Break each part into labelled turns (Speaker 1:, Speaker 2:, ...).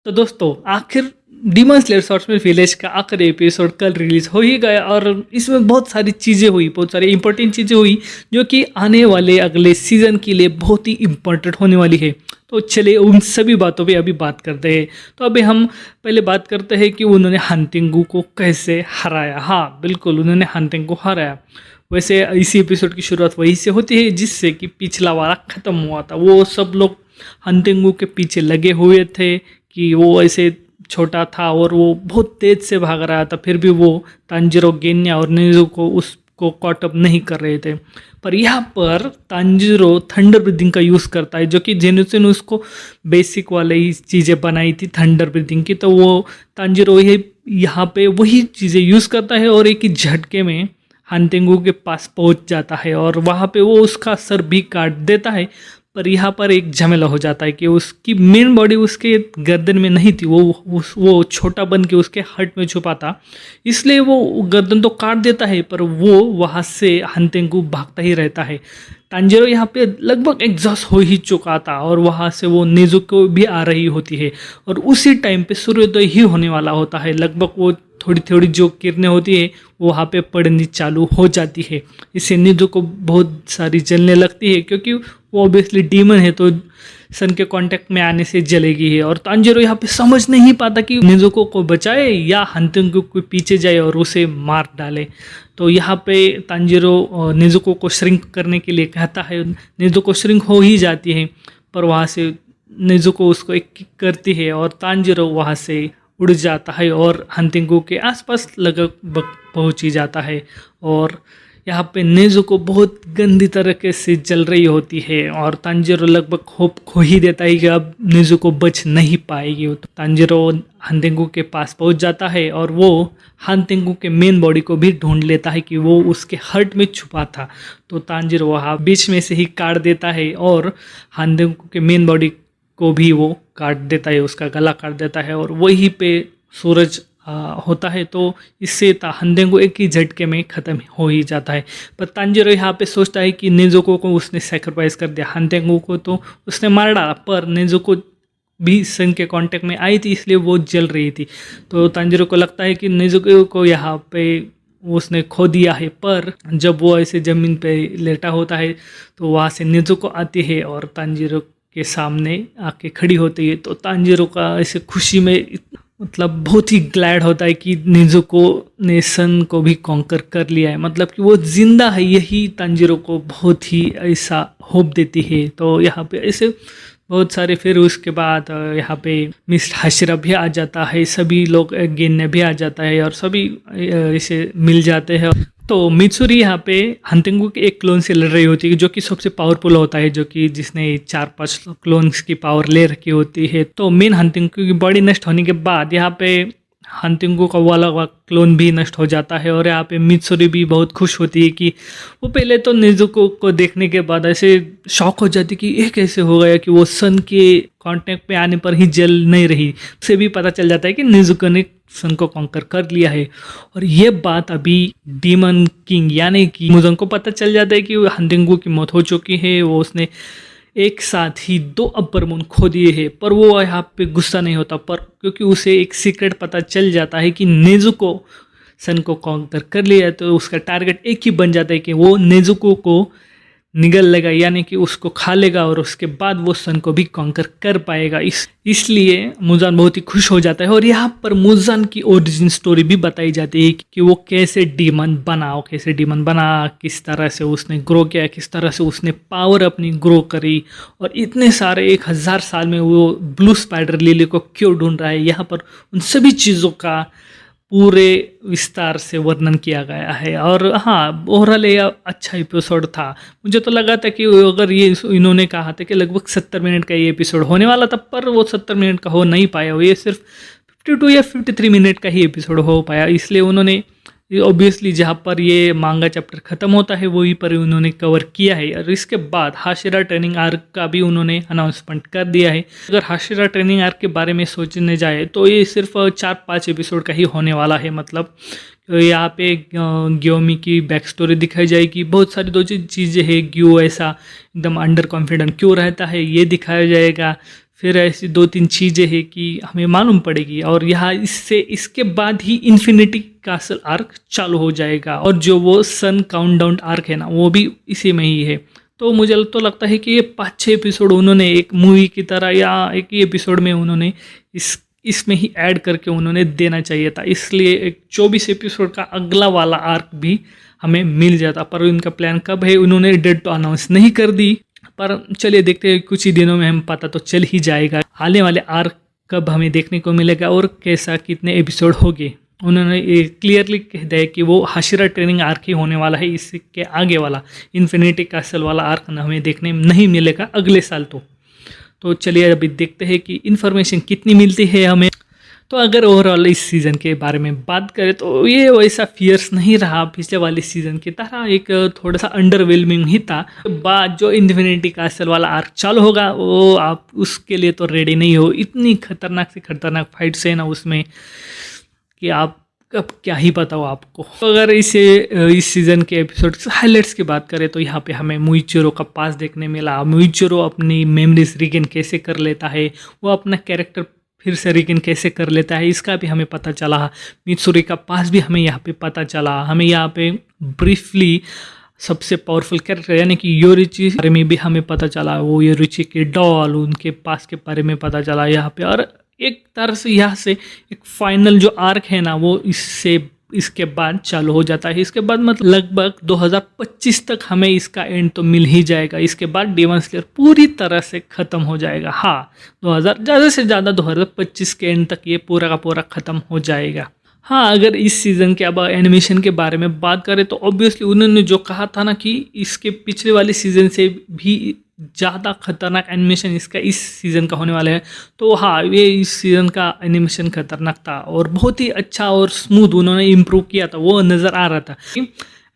Speaker 1: तो दोस्तों आखिर डीमन स्लेयर सॉर्ड्समैन विलेज का आखिरी एपिसोड कल रिलीज हो ही गया और इसमें बहुत सारी चीज़ें हुई, बहुत सारी इंपॉर्टेंट चीज़ें हुई जो कि आने वाले अगले सीज़न के लिए बहुत ही इम्पोर्टेंट होने वाली है। तो चलिए उन सभी बातों पे अभी बात करते हैं। तो अभी हम पहले बात करते हैं कि उन्होंने हंटिंगू को कैसे हराया। हाँ बिल्कुल, उन्होंने हंटिंग को हराया। वैसे इसी एपिसोड की शुरुआत वहीं से होती है जिससे कि पिछला वाला ख़त्म हुआ था। वो सब लोग हंटिंगू के पीछे लगे हुए थे कि वो ऐसे छोटा था और वो बहुत तेज से भाग रहा था, फिर भी वो तांजिरो, गेन्या और नेज़ुको उसको कॉट अप नहीं कर रहे थे। पर यहाँ पर तांजिरो थंडर ब्रीदिंग का यूज़ करता है, जो कि जेनुसे ने उसको बेसिक वाले ही चीज़ें बनाई थी थंडर ब्रीदिंग की। तो वो तांजिरो ये यहाँ पे वही चीज़ें यूज़ करता है और एक ही झटके में हंटिंगू के पास पहुँच जाता है और वहाँ पे वो उसका सर भी काट देता है। पर यहाँ पर एक झमेला हो जाता है कि उसकी मेन बॉडी उसके गर्दन में नहीं थी, वो छोटा बन के उसके हर्ट में छुपा था, इसलिए वो गर्दन तो काट देता है पर वो वहाँ से हंटिंगू भागता ही रहता है। तांजिरो यहाँ पे लगभग एग्जॉस्ट हो ही चुका था और वहाँ से वो नेज़ुको भी आ रही होती है और उसी टाइम पे सूर्योदय ही होने वाला होता है। लगभग वो थोड़ी थोड़ी जो किरणें होती है वो वहाँ पे पड़नी चालू हो जाती है। इससे नेज़ुको बहुत सारी जलने लगती है क्योंकि वो ऑब्वियसली डीमन है तो सन के कांटेक्ट में आने से जलेगी है। और तांजिरो यहाँ पे समझ नहीं पाता कि नेज़ुको को बचाए या हंटिंगू के पीछे जाए और उसे मार डाले। तो यहाँ पे तांजिरो नेज़ुको को श्रिंक करने के लिए कहता है। नेज़ुको श्रिंक हो ही जाती है पर वहाँ से नेज़ुको उसको एक किक करती है और तांजिरो वहाँ से उड़ जाता है और हंटिंगू के आसपास लगभग पहुँच ही जाता है। और यहाँ पे नेज़ुको बहुत गंदी तरीके से जल रही होती है और तांजिरो लगभग होप खो ही देता है कि अब नेज़ुको बच नहीं पाएगी। तो तांजिरो हंटिंगू के पास पहुँच जाता है और वो हंटिंगू के मेन बॉडी को भी ढूंढ लेता है कि वो उसके हर्ट में छुपा था। तो तांजिरो वहाँ बीच में से ही काट देता है और हंटिंगू के मेन बॉडी को भी वो काट देता है, उसका गला काट देता है और वहीं पे सूरज होता है। तो इससे हंटिंगू एक ही झटके में ख़त्म हो ही जाता है। पर तांजिरो यहाँ पे सोचता है कि नेज़ुको को उसने सेक्रीफाइस कर दिया, हंटिंगू को तो उसने मार डाला पर नेज़ुको भी सन के कांटेक्ट में आई थी इसलिए वो जल रही थी। तो तांजिरो को लगता है कि नेज़ुको को यहाँ पे उसने खो दिया है। पर जब वो ऐसे ज़मीन पे लेटा होता है तो वहाँ से नेज़ुको आती है और तांजिरो के सामने आके खड़ी होती है। तो तांजिरो का ऐसे खुशी में मतलब बहुत ही ग्लैड होता है कि नेज़ुको ने सन को भी कॉन्कर कर लिया है, मतलब कि वो जिंदा है। यही तांजिरो को बहुत ही ऐसा होप देती है। तो यहाँ पे ऐसे बहुत सारे, फिर उसके बाद यहाँ पे मिस्टर हाशिरा भी आ जाता है, सभी लोग गेन्या भी आ जाता है और सभी ऐसे मिल जाते हैं। तो मित्सुरी यहाँ पे हंटिंगू के एक क्लोन से लड़ रही होती है जो कि सबसे पावरफुल होता है, जो कि जिसने 4-5 क्लोन्स की पावर ले रखी होती है। तो मेन हंटिंगू की बॉडी नष्ट होने के बाद यहाँ पे हंटिंगू का वाला क्लोन भी नष्ट हो जाता है और यहाँ पे मित्सुरी भी बहुत खुश होती है कि वो पहले तो नेज़ुको को देखने के बाद ऐसे शॉक हो जाती कि ये कैसे हो गया कि वो सन के कांटेक्ट में आने पर ही जल नहीं रही। उसे भी पता चल जाता है कि नेज़ुको ने सन को कॉन्कर कर लिया है। और ये बात अभी डीमन किंग यानी कि मुजन को पता चल जाता है कि हंटिंगू की मौत हो चुकी है। वो उसने एक साथ ही 2 अपर मून खो दिए हैं पर वो यहाँ पे गुस्सा नहीं होता, पर क्योंकि उसे एक सीक्रेट पता चल जाता है कि नेज़ुको सन को कॉन्कर कर लिया है। तो उसका टारगेट एक ही बन जाता है कि वो नेज़ुको को निगल लेगा यानी कि उसको खा लेगा और उसके बाद वो सन को भी कॉन्कर कर पाएगा। इसलिए मुजान बहुत ही खुश हो जाता है। और यहाँ पर मुजान की ओरिजिन स्टोरी भी बताई जाती है कि वो कैसे डीमन बना, किस तरह से उसने ग्रो किया, किस तरह से उसने पावर अपनी ग्रो करी और इतने सारे 1000 साल में वो ब्लू स्पाइडर लिली को क्यों ढूंढ रहा है। यहाँ पर उन सभी चीज़ों का पूरे विस्तार से वर्णन किया गया है। और हाँ, ओवरऑल ये अच्छा एपिसोड था। मुझे तो लगा था कि अगर ये इन्होंने कहा था कि लगभग 70 मिनट का ये एपिसोड होने वाला था, पर वो 70 मिनट का हो नहीं पाया। ये सिर्फ 52 या 53 मिनट का ही एपिसोड हो पाया। इसलिए उन्होंने ऑब्वियसली जहाँ पर ये मांगा चैप्टर ख़त्म होता है वहीं पर उन्होंने कवर किया है। और इसके बाद हाशिरा ट्रेनिंग आर्क का भी उन्होंने अनाउंसमेंट कर दिया है। अगर हाशिरा ट्रेनिंग आर्क के बारे में सोचने जाए तो ये सिर्फ 4-5 एपिसोड का ही होने वाला है। मतलब यहाँ पे ग्योमी की बैक स्टोरी दिखाई जाएगी, बहुत सारी दो चीज़ें हैं। ग्यो ऐसा एकदम अंडर कॉन्फिडेंट क्यों रहता है ये दिखाया जाएगा। फिर ऐसी 2-3 चीज़ें हैं कि हमें मालूम पड़ेगी, और यहाँ इसके बाद ही इन्फिनिटी कासल आर्क चालू हो जाएगा, और जो वो सन काउंटडाउन आर्क है ना वो भी इसी में ही है। तो मुझे तो लगता है कि ये 5-6 एपिसोड उन्होंने एक मूवी की तरह या एक ही एपिसोड में उन्होंने इसमें ही ऐड करके उन्होंने देना चाहिए था, इसलिए एक 24 एपिसोड का अगला वाला आर्क भी हमें मिल जाता। पर उनका प्लान कब है, उन्होंने डेट तो अनाउंस नहीं कर दी, पर चलिए देखते हैं, कुछ ही दिनों में हम पता तो चल ही जाएगा आने वाले आर्क कब हमें देखने को मिलेगा और कैसा कितने एपिसोड होंगे। उन्होंने ये क्लियरली कह दिया है कि वो हाशिरा ट्रेनिंग आर्क ही होने वाला है, इसके आगे वाला इन्फिनिटी कैसल वाला आर्क हमें देखने नहीं मिलेगा अगले साल। तो चलिए अभी देखते हैं कि इन्फॉर्मेशन कितनी मिलती है हमें। तो अगर ओवरऑल इस सीज़न के बारे में बात करें तो ये वैसा फियर्स नहीं रहा पिछले वाले सीज़न की तरह, एक थोड़ा सा अंडरवेलमिंग ही था। बाद जो इन्फिनिटी कैसल वाला आर्क चालू होगा वो आप उसके लिए तो रेडी नहीं हो, इतनी खतरनाक से खतरनाक फाइट्स है ना उसमें कि आप अब क्या ही बताओ आपको। तो अगर इस सीज़न के एपिसोड हाइलाइट्स की बात करें तो यहाँ पे हमें मुइचिरो का पास देखने मिला। मुइचिरो अपनी मेमोरीज रिगेन कैसे कर लेता है, वो अपना कैरेक्टर फिर से रिगेन कैसे कर लेता है, इसका भी हमें पता चला। मित्सुरी का पास भी हमें यहाँ पे पता चला। हमें यहाँ पे ब्रीफली सबसे पावरफुल कैरेक्टर यानी कि योरुची के बारे में भी हमें पता चला, वो योरुची के डॉल उनके पास के बारे में पता चला यहाँ पे। और एक तरह से यहाँ से एक फाइनल जो आर्क है ना वो इसके बाद चालू हो जाता है। इसके बाद मतलब लगभग 2025 तक हमें इसका एंड तो मिल ही जाएगा। इसके बाद डेमन स्लेयर पूरी तरह से ख़त्म हो जाएगा। हाँ, 2000 ज़्यादा से ज़्यादा 2025 के एंड तक ये पूरा का पूरा ख़त्म हो जाएगा। हाँ, अगर इस सीज़न के अब एनिमेशन के बारे में बात करें तो ऑब्वियसली उन्होंने जो कहा था ना कि इसके पिछले वाले सीज़न से भी ज़्यादा खतरनाक एनिमेशन इसका इस सीज़न का होने वाला है। तो हाँ, ये इस सीज़न का एनिमेशन खतरनाक था और बहुत ही अच्छा और स्मूथ उन्होंने इम्प्रूव किया था, वो नज़र आ रहा था।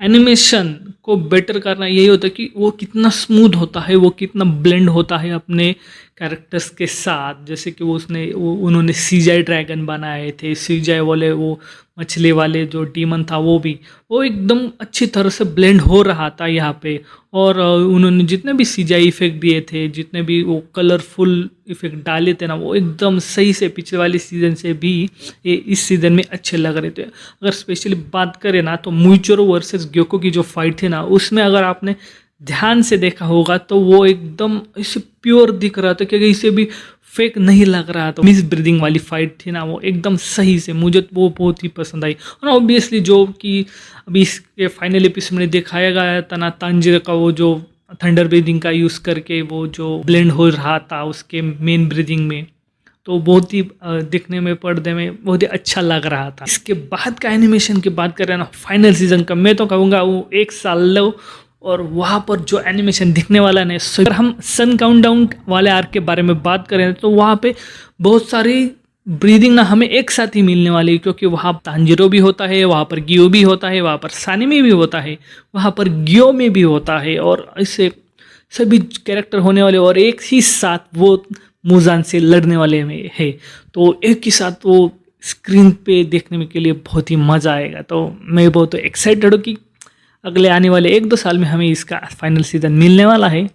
Speaker 1: एनिमेशन को बेटर करना यही होता है कि वो कितना स्मूथ होता है, वो कितना ब्लेंड होता है अपने कैरेक्टर्स के साथ। जैसे कि उन्होंने सीजाई ड्रैगन बनाए थे, सीजाई वाले वो मछली वाले जो डीमन था वो एकदम अच्छी तरह से ब्लेंड हो रहा था यहाँ पे। और उन्होंने जितने भी सीजाई इफेक्ट दिए थे, जितने भी वो कलरफुल इफेक्ट डाले थे ना, वो एकदम सही से पिछले वाले सीज़न से भी ये इस सीज़न में अच्छे लग रहे थे। अगर स्पेशली बात करें ना तो मुइचिरो वर्सेस ग्योको की जो फाइट थी ना, उसमें अगर आपने ध्यान से देखा होगा तो वो एकदम ऐसे प्योर दिख रहा था, क्योंकि इसे भी फेक नहीं लग रहा था। मिस ब्रीदिंग वाली फाइट थी ना वो एकदम सही से, मुझे वो बहुत ही पसंद आई। और ऑब्वियसली जो कि अभी इसके फाइनल एपिसोड में दिखाया गया था ना, तांजीर का वो जो थंडर ब्रीदिंग का यूज़ करके वो जो ब्लेंड हो रहा था उसके मेन ब्रीदिंग में, तो बहुत ही दिखने में पर्दे में बहुत ही अच्छा लग रहा था। इसके बाद का एनिमेशन की बात करें ना फाइनल सीजन का, मैं तो कहूँगा वो 1 साल लो और वहाँ पर जो एनिमेशन दिखने वाला है। अगर हम सन काउंटडाउन वाले आर्क के बारे में बात करें तो वहाँ पे बहुत सारी ब्रीदिंग ना हमें एक साथ ही मिलने वाली है, क्योंकि वहाँ तांजीरो भी होता है, वहाँ पर गियो भी होता है, वहाँ पर सानिमी भी होता है, वहाँ पर गियो में भी होता है, और ऐसे सभी कैरेक्टर होने वाले और एक ही साथ वो मुजान से लड़ने वाले में है। तो एक ही साथ वो स्क्रीन पे देखने के लिए बहुत ही मज़ा आएगा। तो मैं बहुत एक्साइटेड हूँ कि अगले आने वाले 1-2 साल में हमें इसका फाइनल सीज़न मिलने वाला है।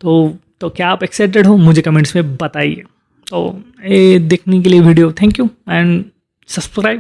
Speaker 1: तो क्या आप एक्साइटेड हो, मुझे कमेंट्स में बताइए। तो ये देखने के लिए video thank you and subscribe.